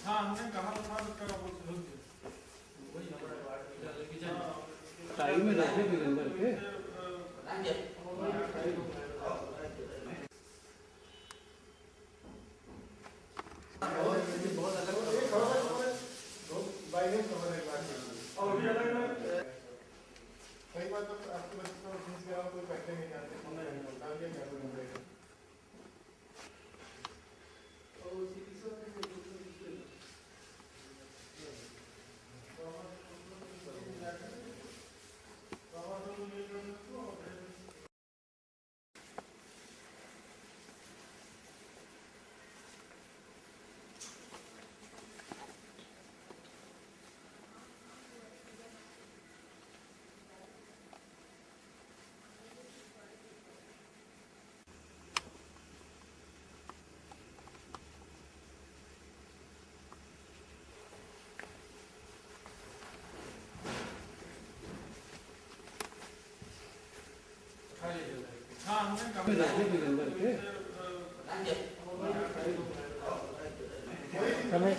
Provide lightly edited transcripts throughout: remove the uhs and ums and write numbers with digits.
हाँ हमने कहा था टाइम में रखे थे अंदर के कई बार तो आपके बच्चे को फीस के अलावा कोई पैसे नहीं जाते हाँ हमने कहा रखे थे अंदर के समय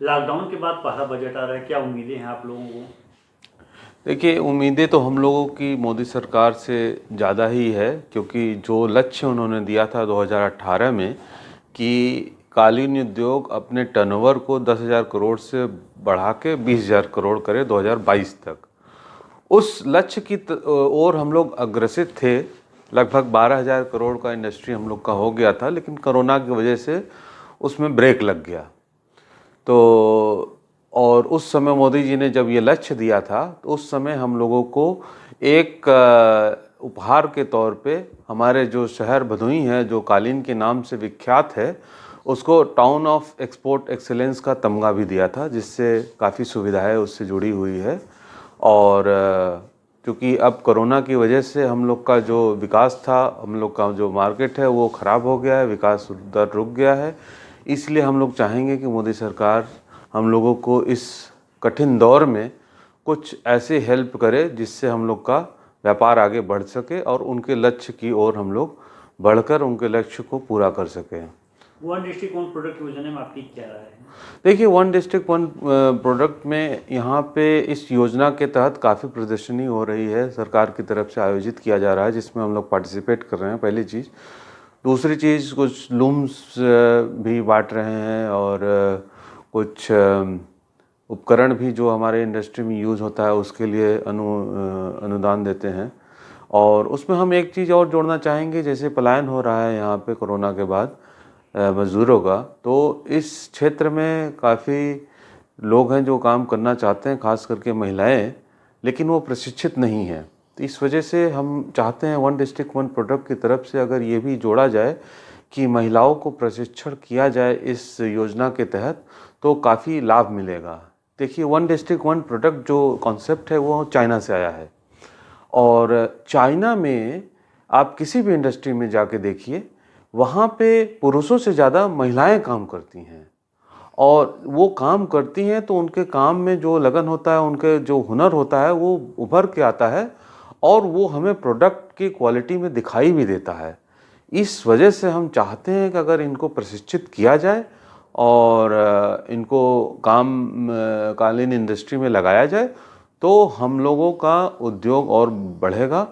लॉकडाउन के बाद पहला बजट आ रहा है, क्या उम्मीदें हैं आप लोगों को? देखिए, उम्मीदें तो हम लोगों की मोदी सरकार से ज़्यादा ही है, क्योंकि जो लक्ष्य उन्होंने दिया था 2018 में कि कालीन उद्योग अपने टर्नओवर को 10,000 करोड़ से बढ़ा के 20,000 करोड़ करे 2022 तक, उस लक्ष्य की ओर हम लोग अग्रसित थे। लगभग 12,000 करोड़ का इंडस्ट्री हम लोग का हो गया था, लेकिन कोरोना की वजह से उसमें ब्रेक लग गया। तो और उस समय मोदी जी ने जब ये लक्ष्य दिया था, तो उस समय हम लोगों को एक उपहार के तौर पे हमारे जो शहर भदोही है, जो कालीन के नाम से विख्यात है, उसको टाउन ऑफ एक्सपोर्ट एक्सीलेंस का तमगा भी दिया था, जिससे काफ़ी सुविधाएं उससे जुड़ी हुई है। और क्योंकि अब कोरोना की वजह से हम लोग का जो विकास था, हम लोग का जो मार्केट है वो ख़राब हो गया है, विकास दर रुक गया है। इसलिए हम लोग चाहेंगे कि मोदी सरकार हम लोगों को इस कठिन दौर में कुछ ऐसे हेल्प करे जिससे हम लोग का व्यापार आगे बढ़ सके और उनके लक्ष्य की ओर हम लोग बढ़कर उनके लक्ष्य को पूरा कर सकें। वन डिस्ट्रिक्ट वन प्रोडक्ट योजना में आपकी क्या राय है? देखिए, वन डिस्ट्रिक्ट वन प्रोडक्ट में यहाँ पे इस योजना के तहत काफ़ी प्रदर्शनी हो रही है, सरकार की तरफ से आयोजित किया जा रहा है, जिसमें हम लोग पार्टिसिपेट कर रहे हैं। पहली चीज़। दूसरी चीज़, कुछ लूम्स भी बांट रहे हैं और कुछ उपकरण भी जो हमारे इंडस्ट्री में यूज़ होता है उसके लिए अनुदान देते हैं। और उसमें हम एक चीज़ और जोड़ना चाहेंगे, जैसे पलायन हो रहा है यहाँ पे कोरोना के बाद, मज़दूरों का, तो इस क्षेत्र में काफ़ी लोग हैं जो काम करना चाहते हैं, खास करके महिलाएं, लेकिन वो प्रशिक्षित नहीं हैं। तो इस वजह से हम चाहते हैं वन डिस्ट्रिक्ट वन प्रोडक्ट की तरफ से अगर ये भी जोड़ा जाए कि महिलाओं को प्रशिक्षण किया जाए इस योजना के तहत, तो काफ़ी लाभ मिलेगा। देखिए, वन डिस्ट्रिक्ट वन प्रोडक्ट जो कॉन्सेप्ट है वो चाइना से आया है, और चाइना में आप किसी भी इंडस्ट्री में जाके देखिए, वहाँ पे पुरुषों से ज़्यादा महिलाएं काम करती हैं, और वो काम करती हैं तो उनके काम में जो लगन होता है, उनके जो हुनर होता है वो उभर के आता है, और वो हमें प्रोडक्ट की क्वालिटी में दिखाई भी देता है। इस वजह से हम चाहते हैं कि अगर इनको प्रशिक्षित किया जाए और इनको कालीन इंडस्ट्री में लगाया जाए, तो हम लोगों का उद्योग और बढ़ेगा,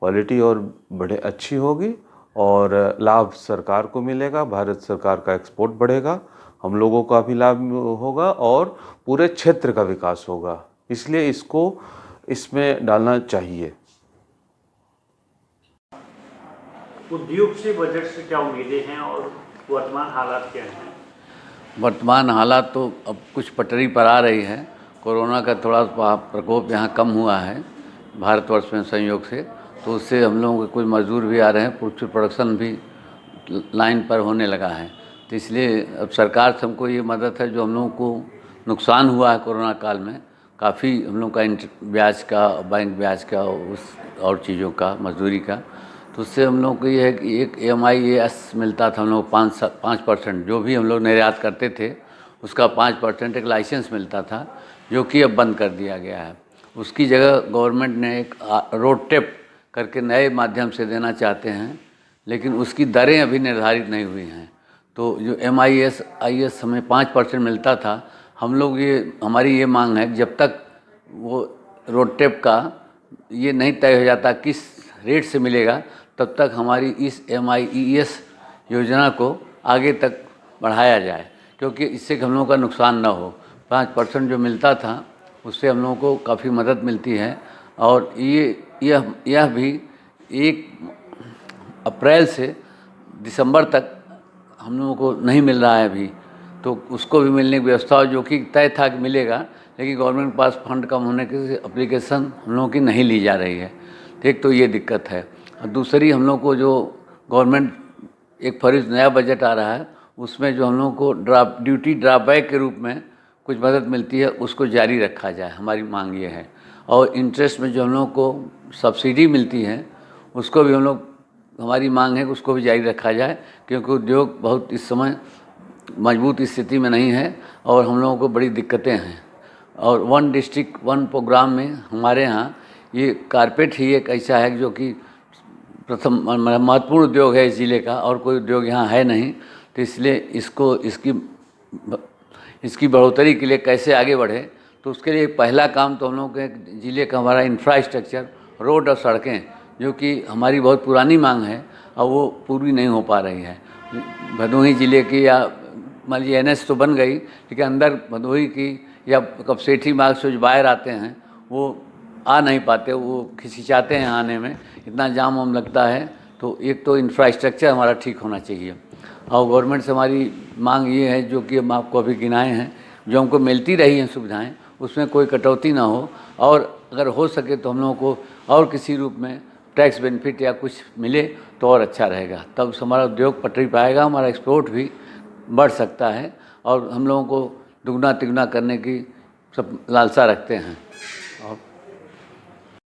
क्वालिटी और अच्छी होगी, और लाभ सरकार को मिलेगा, भारत सरकार का एक्सपोर्ट बढ़ेगा, हम लोगों का भी लाभ होगा और पूरे क्षेत्र का विकास होगा। इसलिए इसको इसमें डालना चाहिए। उद्योग से, बजट से क्या उम्मीदें हैं और वर्तमान हालात क्या हैं? वर्तमान हालात तो अब कुछ पटरी पर आ रही है। कोरोना का थोड़ा प्रकोप यहाँ कम हुआ है भारतवर्ष में संयोग से, तो उससे हम लोगों के कुछ मजदूर भी आ रहे हैं, कुछ प्रोडक्शन भी लाइन पर होने लगा है। तो इसलिए अब सरकार से हमको ये मदद है, जो हम लोगों को नुकसान हुआ है कोरोना काल में, काफ़ी हम लोग का ब्याज का, बैंक ब्याज का, उस और चीज़ों का, मजदूरी का, तो उससे हम लोग को ये है कि एक MIS मिलता था हम लोग 5%, जो भी हम लोग निर्यात करते थे उसका 5% एक लाइसेंस मिलता था, जो कि अब बंद कर दिया गया है। उसकी जगह गवर्नमेंट ने एक रोड टेप करके नए माध्यम से देना चाहते हैं, लेकिन उसकी दरें अभी निर्धारित नहीं हुई हैं। तो जो MIS हमें 5% मिलता था, हम लोग हमारी ये मांग है कि जब तक वो रोड टेप का ये नहीं तय हो जाता किस रेट से मिलेगा, तब तक हमारी इस MIES योजना को आगे तक बढ़ाया जाए, क्योंकि इससे हम लोगों का नुकसान ना हो। 5% जो मिलता था उससे हम लोगों को काफ़ी मदद मिलती है, और यह भी 1 अप्रैल से दिसंबर तक हम लोगों को नहीं मिल रहा है अभी, तो उसको भी मिलने की व्यवस्था, जो कि तय था कि मिलेगा, लेकिन गवर्नमेंट के पास फंड कम होने की एप्लीकेशन हम लोगों की नहीं ली जा रही है। एक तो ये दिक्कत है, और दूसरी हम लोग को जो गवर्नमेंट 1 फरवरी नया बजट आ रहा है, उसमें जो हम लोगों को ड्यूटी ड्रॉबैक के रूप में कुछ मदद मिलती है, उसको जारी रखा जाए, हमारी मांग ये है। और इंटरेस्ट में जो हम लोगों को सब्सिडी मिलती है, उसको भी हम लोग, हमारी मांग है कि उसको भी जारी रखा जाए, क्योंकि उद्योग बहुत इस समय मजबूत स्थिति में नहीं है और हम लोगों को बड़ी दिक्कतें हैं। और वन डिस्ट्रिक्ट वन प्रोग्राम में हमारे यहाँ ये कारपेट ही एक ऐसा है जो कि प्रथम महत्वपूर्ण उद्योग है इस ज़िले का, और कोई उद्योग यहाँ है नहीं। तो इसलिए इसकी बढ़ोतरी के लिए कैसे आगे बढ़े, तो उसके लिए पहला काम तो हम लोगों के ज़िले का हमारा इंफ्रास्ट्रक्चर, रोड और सड़कें, जो कि हमारी बहुत पुरानी मांग है और वो पूरी नहीं हो पा रही है। भदोही ज़िले की, या मान लीजिए NS तो बन गई, लेकिन अंदर भदोही की या कपसेठी मार्ग से जो बाहर आते हैं वो आ नहीं पाते, वो खिंचाते हैं आने में, इतना जाम वाम लगता है। तो एक तो इंफ्रास्ट्रक्चर हमारा ठीक होना चाहिए, और गवर्नमेंट से हमारी मांग ये है, जो कि हम आपको अभी गिनाए हैं, जो हमको मिलती रही हैं सुविधाएं, उसमें कोई कटौती ना हो, और अगर हो सके तो हम लोगों को और किसी रूप में टैक्स बेनिफिट या कुछ मिले तो और अच्छा रहेगा। तब हमारा उद्योग पटरी पाएगा, हमारा एक्सपोर्ट भी बढ़ सकता है, और हम लोगों को दुगना तिगुना करने की सब लालसा रखते हैं।